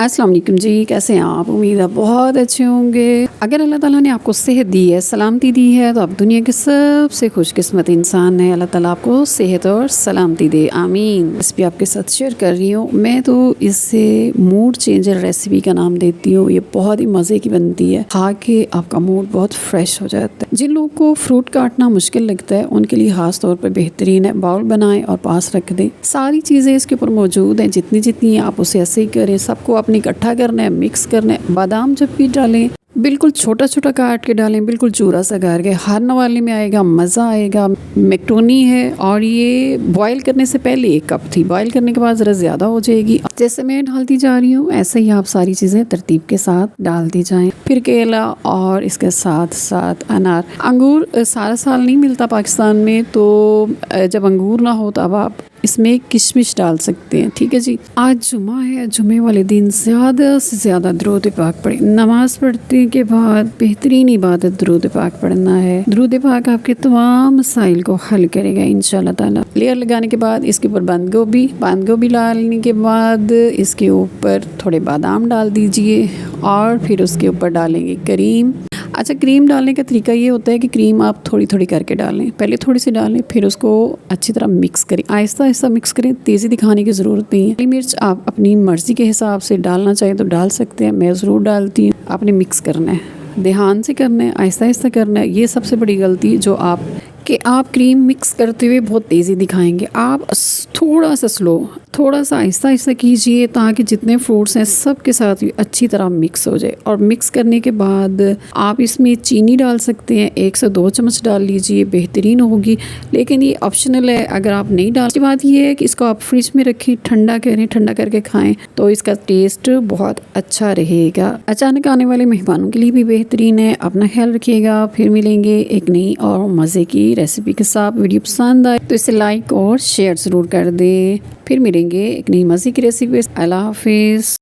अस्सलाम वालेकुम जी, कैसे हैं आप? उम्मीद है बहुत अच्छे होंगे। अगर अल्लाह ताला ने आपको सेहत दी है, सलामती दी है, तो आप दुनिया के सबसे खुशकिस्मत इंसान हैं। अल्लाह ताला आपको सेहत और सलामती दे, आमीन। रेसिपी आपके साथ शेयर कर रही हूँ। मैं तो इससे मूड चेंजर रेसिपी का नाम देती हूँ। ये बहुत ही मज़े की बनती है, खा के आपका मूड बहुत फ्रेश हो जाता है। जिन लोगों को फ्रूट काटना मुश्किल लगता है उनके लिए खास तौर पर बेहतरीन है। बाउल बनाएं और पास रख दें, सारी चीज़ें इसके ऊपर मौजूद हैं। जितनी जितनी आप उसे ऐसे ही करें, सबको अपने इकट्ठा करना है, मिक्स करना है। बादाम जब भी डालें बिल्कुल छोटा छोटा काट के डालें, बिल्कुल चूरा सा करके। हर नवाले में आएगा, मज़ा आएगा। मैक्रोनी है और ये बॉईल करने से पहले 1 कप थी, बॉईल करने के बाद ज़रा ज़्यादा हो जाएगी। जैसे मैं डालती जा रही हूँ ऐसे ही आप सारी चीज़ें तरतीब के साथ डालती जाएं। फिर केला और इसके साथ साथ अनार। अंगूर सारा साल नहीं मिलता पाकिस्तान में, तो जब अंगूर ना हो तब आप इसमें किशमिश डाल सकते हैं। ठीक है जी। आज जुमा है, जुमे वाले दिन ज़्यादा से ज़्यादा दुरूद पाक पढ़ें। नमाज पढ़ने के बाद बेहतरीन इबादत दुरूद पाक पढ़ना है। दुरूद पाक आपके तमाम मसाइल को हल करेगा इंशाल्लाह ताला। लेयर लगाने के बाद इसके ऊपर बंद गोभी डालने के बाद इसके ऊपर थोड़े बादाम डाल दीजिए और फिर उसके ऊपर डालेंगे क्रीम। अच्छा, क्रीम डालने का तरीका ये होता है कि क्रीम आप थोड़ी थोड़ी करके डालें। पहले थोड़ी सी डालें, फिर उसको अच्छी तरह मिक्स करें, आहिस्ता आहिस्ता मिक्स करें। तेज़ी दिखाने की ज़रूरत नहीं है। हरी मिर्च आप अपनी मर्ज़ी के हिसाब से डालना चाहें तो डाल सकते हैं, मैं ज़रूर डालती हूँ। आपने मिक्स करना है, ध्यान से करना है, आहिस्ता आहिस्ता करना है। ये सबसे बड़ी गलती जो आप क्रीम मिक्स करते हुए बहुत तेज़ी दिखाएंगे। आप थोड़ा सा स्लो, थोड़ा सा आहिस्ता आहिस्ता कीजिए ताकि जितने फ्रूट्स हैं सब के साथ अच्छी तरह मिक्स हो जाए। और मिक्स करने के बाद आप इसमें चीनी डाल सकते हैं, 1 से 2 चम्मच डाल लीजिए, बेहतरीन होगी। लेकिन ये ऑप्शनल है, अगर आप नहीं डाल। बात ये है कि इसको आप फ्रिज में रखें, ठंडा करें, ठंडा करके खाएँ तो इसका टेस्ट बहुत अच्छा रहेगा। अचानक आने वाले मेहमानों के लिए भी बेहतरीन है। अपना ख्याल रखिएगा। फिर मिलेंगे एक नई और मज़े की रेसिपी के साथ। वीडियो पसंद आए तो इसे लाइक और शेयर ज़रूर कर दें। फिर मिलेंगे एक नई मज़े की रेसिपी। अल्लाह हाफिज़।